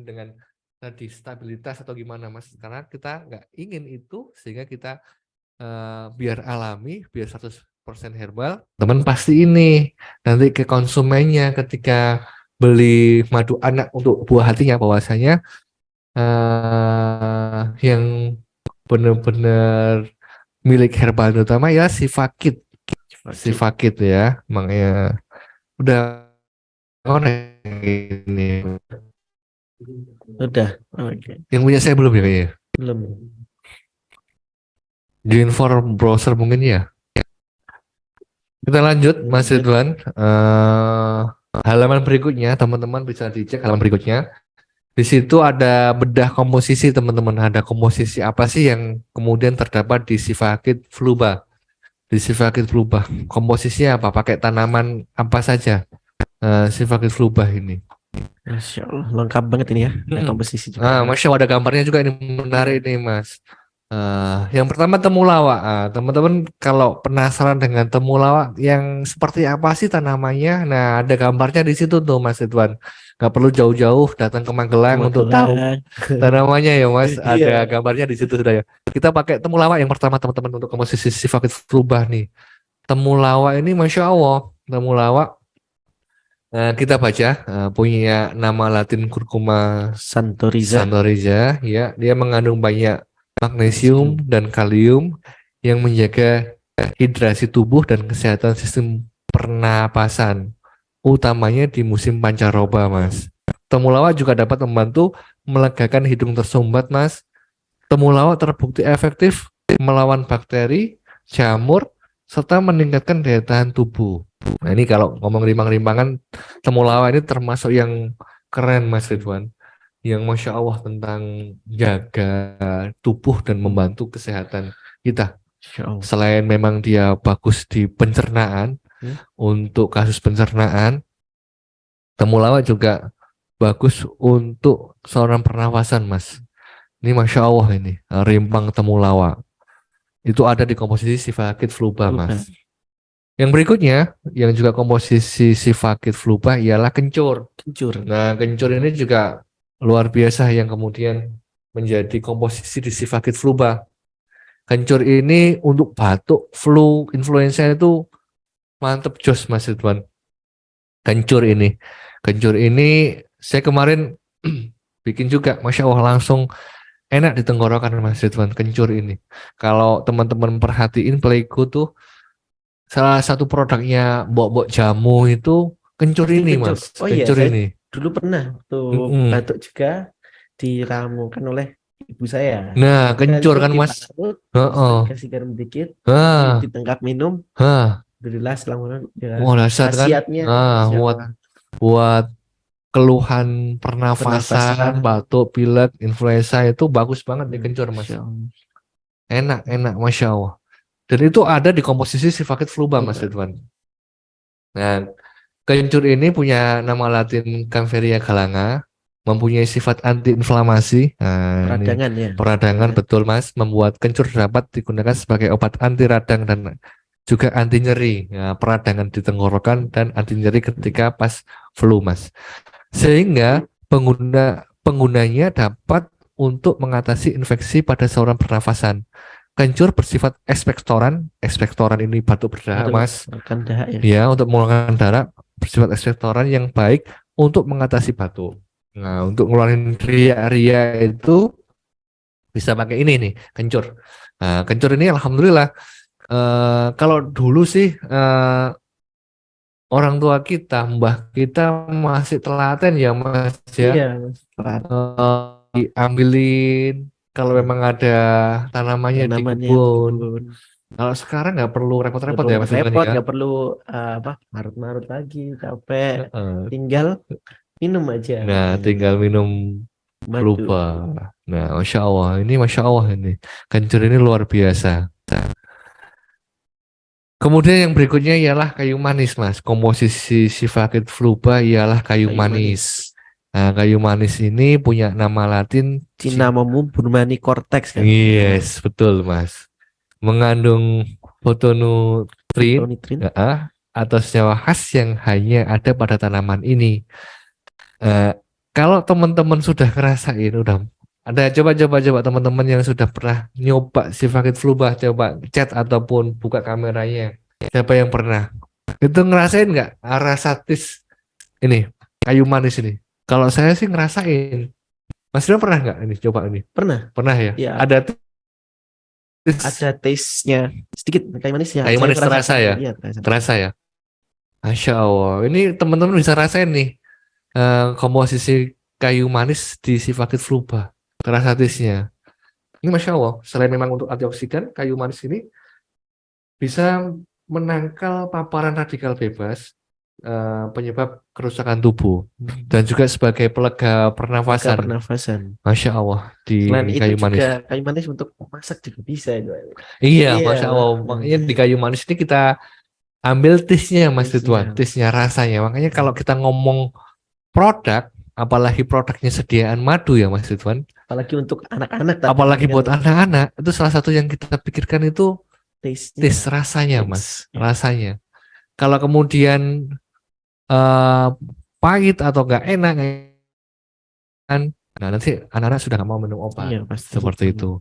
dengan tadi stabilitas atau gimana, Mas. Karena kita nggak ingin itu, sehingga kita biar alami, biar 100% herbal. Teman pasti ini nanti ke konsumennya ketika beli madu anak untuk buah hatinya, bahwasanya yang benar-benar milik herbal utama ya Sifakit ya, makanya udah ini udah. Okay. Yang punya saya belum ya kayaknya. Belum. Di inform browser mungkin ya. Kita lanjut, Mas Ridwan. Halaman berikutnya teman-teman bisa dicek halaman berikutnya. Di situ ada bedah komposisi, teman-teman. Ada komposisi apa sih yang kemudian terdapat di Sifakit Fluba? Di Sifakit Fluba, komposisinya apa? Pakai tanaman apa saja? Sifakit Fluba ini. Masya Allah, lengkap banget ini ya. Komposisi juga. Masya Allah, ada gambarnya juga, ini menarik nih, Mas. Yang pertama temulawak. Teman-teman kalau penasaran dengan temulawak yang seperti apa sih tanamannya, nah ada gambarnya di situ tuh, Mas Ridwan. Gak perlu jauh-jauh datang ke Magelang untuk tahu tanamannya ya, Mas. Ada gambarnya di situ sudah ya. Kita pakai temulawak yang pertama, teman-teman, untuk komposisi Sifakit Fluba nih. Temulawak ini Masya Allah, temulawak kita baca punya nama Latin Curcuma Santoriza. Ya, dia mengandung banyak magnesium dan kalium yang menjaga hidrasi tubuh dan kesehatan sistem pernapasan, utamanya di musim pancaroba, Mas. Temulawak juga dapat membantu melegakan hidung tersumbat, Mas. Temulawak terbukti efektif melawan bakteri, jamur, serta meningkatkan daya tahan tubuh. Nah, ini kalau ngomong rimbang-rimbangan, temulawak ini termasuk yang keren, Mas Ridwan. Yang Masya Allah tentang jaga tubuh dan membantu kesehatan kita. Selain memang dia bagus di pencernaan, untuk kasus pencernaan, temulawak juga bagus untuk saluran pernafasan, Mas. Ini Masya Allah ini, rimbang temulawak. Itu ada di komposisi Sifakit Fluba, Mas. Yang berikutnya, yang juga komposisi Sifakit Fluba ialah kencur. Nah, kencur ini juga luar biasa yang kemudian menjadi komposisi di Sifakit Fluba. Kencur ini untuk batuk, flu, influenza itu mantep jos, Mas Ridwan. Kencur ini saya kemarin bikin juga, Masya Allah, langsung enak di tenggorokan Mas Ridwan, kencur ini. Kalau teman-teman perhatiin Playgo tuh salah satu produknya Mbok-mbok jamu itu kencur Pasti ini kencur. Mas, Oh iya, kencur saya ini. dulu pernah tuh Mm-mm. batuk juga diramukan oleh ibu saya. Nah, kencur Kencur kan Mas. diparut, terus Heeh. dikasih garam dikit, Ah, ditengkap minum. ah, Alhamdulillah selama ya wah dahsyat kan? khasiatnya, Ah, Masya buat Allah, buat keluhan pernafasan, pernafasan. batuk, pilek, influenza itu bagus banget di kencur Mas. Masya Allah. Enak, enak, Masya Allah. Dan itu ada di komposisi Sifakit fluba Mas Lupa. Ridwan. Nah, kencur ini punya nama Latin Kaempferia galanga, mempunyai sifat antiinflamasi. Nah, ini Peradangan ya. peradangan Ya. betul Mas, membuat kencur dapat digunakan sebagai obat anti radang dan juga anti nyeri. Ya, peradangan di tenggorokan dan anti nyeri ketika pas flu Mas. Sehingga penggunanya dapat untuk mengatasi infeksi pada saluran pernafasan. Kencur bersifat ekspektoran. Ekspektoran ini batuk berdahak Aduh, Mas. makan dahak ya. Ya, untuk mengeluarkan darah bersifat ekspektoran yang baik untuk mengatasi batuk. Nah, untuk ngeluarin ria-ria itu bisa pakai ini nih, kencur. Nah, kencur ini alhamdulillah kalau dulu sih orang tua kita, mbah kita masih telaten ya Mas ya. Iya, serat Diambilin kalau memang ada tanamannya di tanamannya di kebun. kebun. Kalau sekarang nggak perlu Nggak repot-repot perlu ya Mas Ridwan repot, ya. nggak perlu apa marut-marut lagi, capek. Heeh. Tinggal minum aja. Nah, tinggal minum Madu. lupa. Nah, Masya Allah, ini Masya Allah ini. Kencur ini luar biasa. Kemudian yang berikutnya ialah kayu manis, Mas. Komposisi Sifakit fluba ialah kayu Kayu manis. manis. Nah, kayu manis ini punya nama Latin Cinnamomum burmani cortex kan. Yes, betul, Mas. Mengandung fotonutrin Fitonutrien. atau senyawa khas yang hanya ada pada tanaman ini. Eh, Kalau teman-teman sudah ngerasain, udah ada coba teman-teman yang sudah pernah nyoba Sifakit fluba, coba chat ataupun buka kameranya. Siapa yang pernah? Itu ngerasain nggak rasa tis ini kayu manis ini? Kalau saya sih ngerasain. Mas Rio pernah nggak ini coba ini? Pernah? Pernah ya? Ya, Ada tis ada taste-nya sedikit kayu manis ya. kayu Saya manis terasa merasakan. ya? Iya, terasa. Terasa ya? Masya Allah. Ini teman-teman bisa rasain nih komposisi kayu manis di Sifakit fluba. Terasa tisnya. Ini Masya Allah. Selain memang untuk antioksidan, kayu manis ini bisa menangkal paparan radikal bebas penyebab kerusakan tubuh dan juga sebagai pelega Maka pernafasan. pernafasan. Masya Allah di Selain itu kayu manis. juga kayu manis untuk masak juga bisa itu. Iya, Iya. Masya Allah. Makanya di kayu manis ini kita ambil taste-nya Mas Ridwan, Taste-nya. taste-nya rasanya. Makanya kalau kita ngomong produk, apalagi produknya sediaan madu ya Mas Ridwan, Apalagi untuk anak-anak tadi apalagi kan, buat anak-anak, itu salah satu yang kita pikirkan itu taste-nya. taste rasanya Taste. Mas, Ya. rasanya. Kalau kemudian eh, pahit atau nggak enak kan, nah nanti anak-anak sudah nggak mau minum obat Iya, pasti. seperti itu.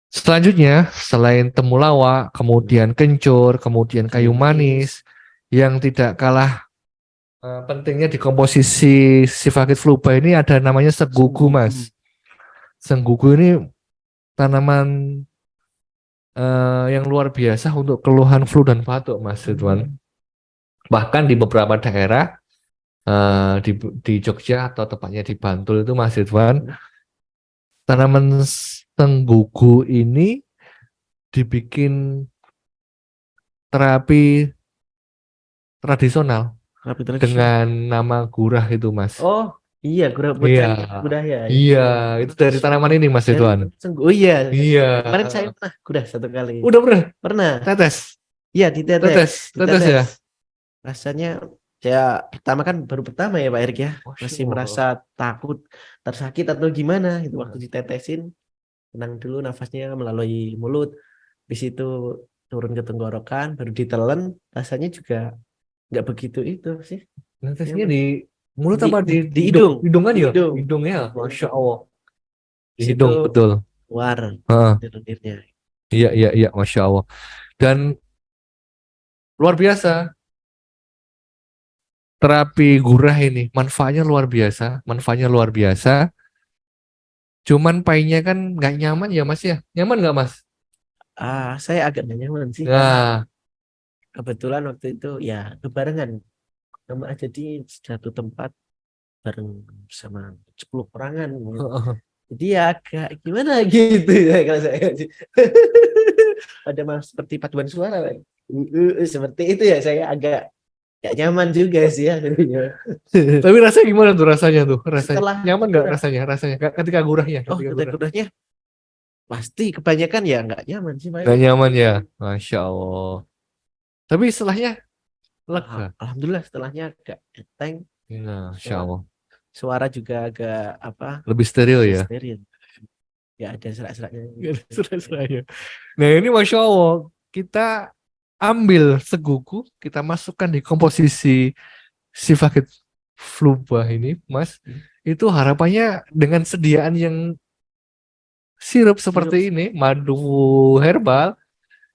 Selanjutnya, selain temulawak, kemudian kencur, kemudian kayu manis, yang tidak kalah pentingnya di komposisi Sifakit fluba ini ada namanya senggugu, Mas. Senggugu ini tanaman yang luar biasa untuk keluhan flu dan batuk, Mas Ridwan. Bahkan di beberapa daerah di Jogja atau tepatnya di Bantul itu, Mas Ridwan, tanaman senggugu ini dibikin terapi tradisional Terapi tradisional. dengan nama gurah itu, Mas. Oh, iya, gurah Iya, budaya. iya, itu dari tanaman ini, Mas Ridwan. Oh iya. Iya. Kemarin saya pernah gurah satu kali. Udah pernah Pernah. tetes, Iya, ditetes. tetes ya. Rasanya saya pertama kan baru pertama ya Pak Erik ya. Masih Allah. merasa takut, tersakit atau gimana itu waktu ditetesin. Tenang dulu nafasnya melalui mulut. Habis itu turun ke tenggorokan, baru ditelan, rasanya juga nggak begitu itu sih. Netesnya di mulut apa Di di hidung. hidung kan ya? Hidung. Hidungnya, Masya Allah. Di Di hidung, situ betul. keluar Heeh. lendirnya. Iya, Masya Allah. Dan luar biasa. Terapi gurah ini manfaatnya luar biasa, Cuman pahitnya kan nggak nyaman ya Mas ya. Nyaman nggak Mas? Saya agak nggak nyaman sih karena Nah, kebetulan waktu itu ya kebarengan sama aja di satu tempat bareng sama 10 orangan gitu. Jadi ya agak gimana gitu ya kalau saya sih. Ada mas seperti paduan suara Pak. Seperti itu ya saya agak gak nyaman juga sih ya jadinya. tapi rasanya gimana tuh rasanya tuh? Rasanya Setelah nyaman nggak gurah, rasanya? Rasanya ketika gurahnya, ketika ketika gurah. gurahnya pasti kebanyakan ya nggak nyaman sih Pak. Nggak nyaman ya, Masya Allah. Tapi setelahnya lega. Alhamdulillah setelahnya agak enteng, Nah, Masya suara, Allah. suara juga agak apa Lebih steril ya. steril, ya ada serak-seraknya. Nggak ada serai-serainya. Nah ini Masya Allah, kita ambil segugu, kita masukkan di komposisi Sifakit Flubah ini, Mas. Itu harapannya dengan sediaan yang sirup seperti ini, madu herbal,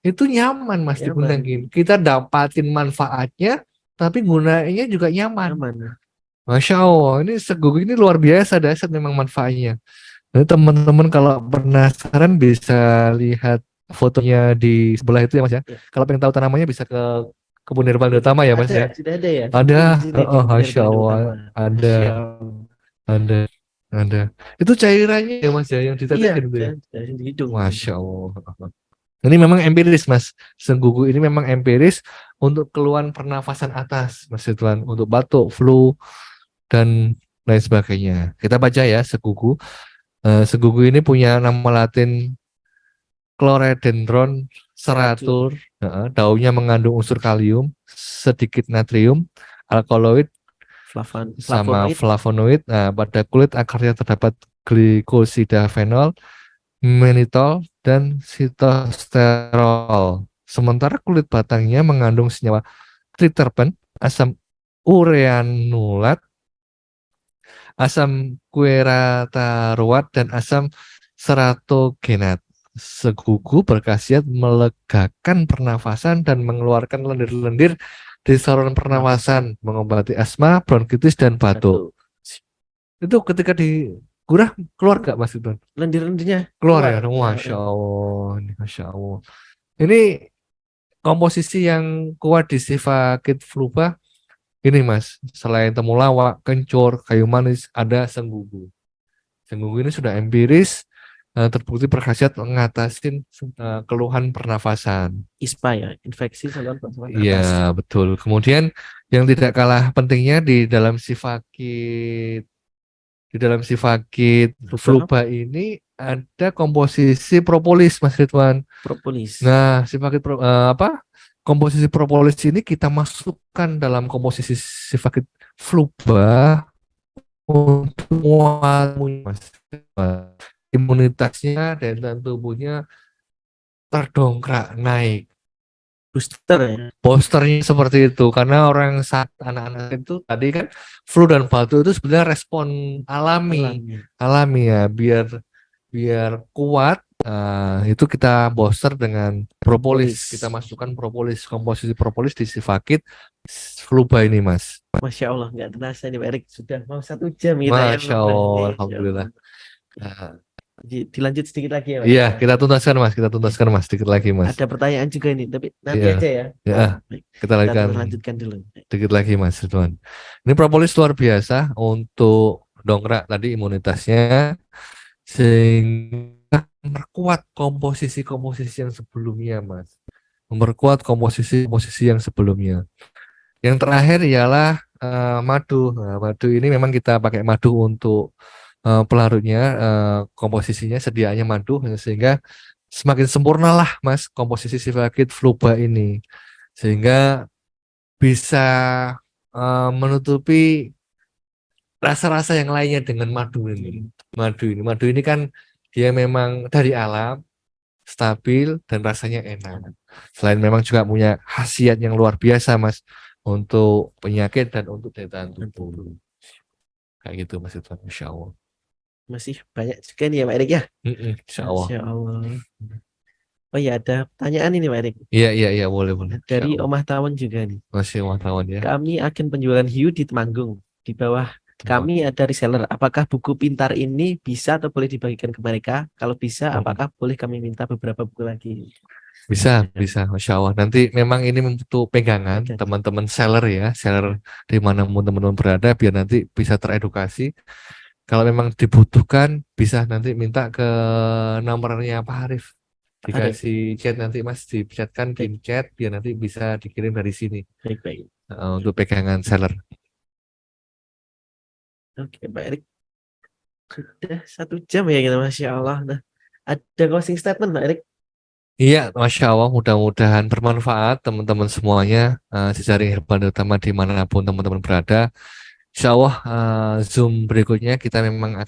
itu nyaman Mas Nyaman, digunakan. Kita dapatin manfaatnya, tapi gunanya juga nyaman. nyaman. Masya Allah, ini segugu ini luar biasa, dahsyat memang manfaatnya. Jadi teman-teman kalau penasaran bisa lihat fotonya di sebelah itu ya Mas ya. Ya. Kalau pengen tahu tanamannya bisa ke Kebun Herbal Utama ya Mas ya. Sudah ada ya. Ada, Di sini di Masya Herbal Allah, Utama. ada, Masya Allah. ada, ada. Itu cairannya ya Mas ya yang Iya, ditetesin itu ya. dari hidung. Masya Allah. Ini memang empiris Mas. Segugu ini memang empiris untuk keluhan pernafasan atas Mas Ridwan. Untuk batuk, flu, dan lain sebagainya. Kita baca ya segugu. Segugu ini punya nama Latin Chlorellodendron serratur. Daunnya mengandung unsur kalium, sedikit natrium, alkaloid, sama Flavonoid. flavonoid. Nah, pada kulit akarnya terdapat glikosida fenol, mannitol, dan sitosterol. Sementara kulit batangnya mengandung senyawa triterpen, asam ureanulat, asam kuerataruat, dan asam seratogenat. Segugu berkhasiat melegakan pernafasan dan mengeluarkan lendir-lendir di saluran pernafasan, mengobati asma, bronkitis, dan batuk. Itu ketika digurah keluar gak Mas Ridwan? Lendir-lendirnya Keluar ya, Masya Allah, Masya Allah. Ini komposisi yang kuat di Sifakit Flubah ini Mas, selain temulawak, kencur, kayu manis, ada segugu. Segugu ini sudah empiris, terbukti berkhasiat mengatasi keluhan pernafasan. ISPA ya, infeksi saluran pernafasan atas. Iya, betul. Kemudian yang tidak kalah pentingnya di dalam Sifakit Flubah ini ada komposisi propolis Mas Ridwan. Propolis. Nah, komposisi propolis ini kita masukkan dalam komposisi Sifakit Flubah untuk imunitasnya dan tubuhnya terdongkrak naik. Booster ya. Posternya seperti itu karena orang saat anak-anak itu tadi kan flu dan batuk itu sebenarnya respon alami ya biar kuat. Itu kita booster dengan propolis. Kita masukkan komposisi propolis di Sifakit Flubah ini Mas. Masya Allah, nggak terasa nih Pak Erik, sudah mau 1 jam kita ya. Masya Allah, alhamdulillah. Dilanjut sedikit lagi ya Pak. Iya, kita tuntaskan Mas sedikit lagi Mas. Ada pertanyaan juga ini, tapi nanti Iya. aja ya. Ya, kita lanjutkan dulu. Sedikit lagi Mas Ridwan. Ini propolis luar biasa untuk dongkrak tadi imunitasnya sehingga memperkuat komposisi yang sebelumnya Mas. Memperkuat komposisi yang sebelumnya. Yang terakhir ialah madu. Nah, madu ini memang kita pakai madu untuk pelarutnya, komposisinya sediaannya madu sehingga semakin sempurnalah Mas komposisi Sifakit Flubah ini sehingga bisa menutupi rasa-rasa yang lainnya dengan madu ini. Madu ini kan dia memang dari alam, stabil dan rasanya enak. Selain memang juga punya khasiat yang luar biasa Mas untuk penyakit dan untuk daya tahan tubuh. Kayak gitu Mas Ridwan, Insya Allah. Masih banyak juga nih ya Pak Erik ya. Insya Allah. Masya Allah. Oh iya, ada pertanyaan ini Pak Erik. Iya, boleh. Dari Omah Tawon juga nih. Masih wartawan ya. Kami akan penjualan hiu di Temanggung di bawah Kami ada reseller. Apakah buku pintar ini bisa atau boleh dibagikan ke mereka? Kalau bisa, apakah boleh kami minta beberapa buku lagi? Bisa, Masya Allah. Nanti memang ini untuk pegangan Oke. teman-teman seller ya, seller di mana teman-teman berada, biar nanti bisa teredukasi. Kalau memang dibutuhkan, bisa nanti minta ke nomornya Pak Arif. Arif. Dikasih chat nanti Mas, dicatkan Baik. pin chat, biar nanti bisa dikirim dari sini Baik. untuk pegangan seller. Oke, Pak Erik. Sudah 1 jam ya kita, Masya Allah. Nah, ada closing statement, Pak Erik? Iya, Masya Allah, mudah-mudahan bermanfaat teman-teman semuanya, jejaring Herbal Utama dimanapun teman-teman berada. Insya Allah, Zoom berikutnya kita memang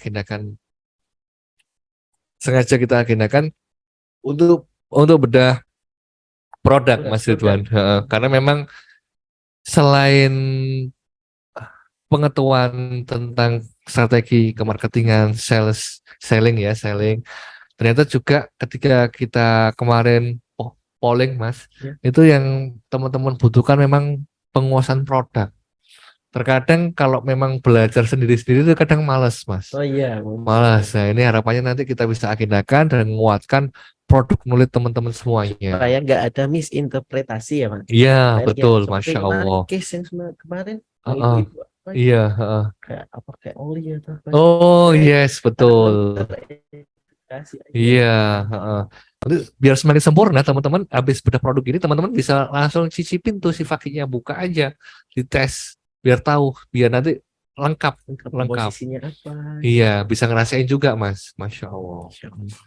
sengaja kita agendakan untuk bedah produk, Mas Ridwan. Karena memang selain pengetahuan tentang strategi kemarketingan, selling, ternyata juga ketika kita kemarin polling, Mas, itu yang teman-teman butuhkan memang penguasaan produk. Terkadang kalau memang belajar sendiri-sendiri itu kadang malas, Mas. Oh iya, Malas. Nah, ini harapannya nanti kita bisa agendakan dan menguatkan produk knowledge teman-teman semuanya. supaya nggak ada misinterpretasi ya, Mas. Iya, Pak Erik, ya. betul, Seperti Masya kemarin, Allah. case yang kemarin, yang Heeh. ibu-ibu apa, Iya, kayak oli atau apa. Oh, Kayak yes, betul. teredukasi aja. Iya, heeh. Nanti biar semakin sempurna, teman-teman habis bedah produk ini, teman-teman bisa langsung cicipin tuh si fakinya, buka aja, dites, biar tahu, biar nanti lengkap. Posisinya apa. Iya, bisa ngerasain juga, Mas. Masya Allah. Masya Allah.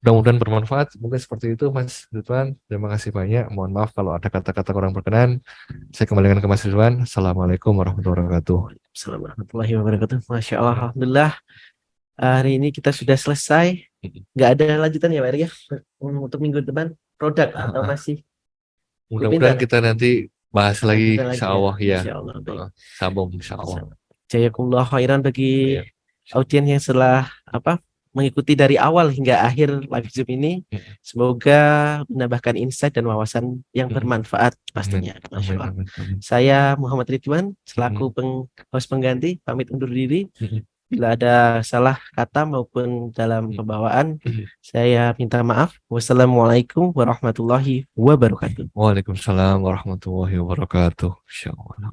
Mudah-mudahan bermanfaat. Mungkin seperti itu, Mas Ridwan. Terima kasih banyak. Mohon maaf kalau ada kata-kata kurang berkenan. Saya kembalikan ke Mas Ridwan. Assalamualaikum warahmatullahi wabarakatuh. Assalamualaikum warahmatullahi wabarakatuh. Masya Allah, alhamdulillah. Hari ini kita sudah selesai. Nggak ada lanjutan ya, Pak Erik, ya? Untuk minggu depan produk atau masih? Mudah-mudahan kita nanti bahas lagi, Lanjutan insya ya? Allah ya. Insya Allah, baik. Sambung, insya Allah. Jazakumullah khairan bagi Iya. audiens yang setelah mengikuti dari awal hingga akhir live Zoom ini. Semoga menambahkan insight dan wawasan yang bermanfaat pastinya. Masya Allah. Saya Muhammad Ridwan selaku host pengganti pamit undur diri. Bila ada salah kata maupun dalam pembawaan, saya minta maaf. Wassalamualaikum warahmatullahi wabarakatuh. Waalaikumsalam warahmatullahi wabarakatuh. Insya Allah.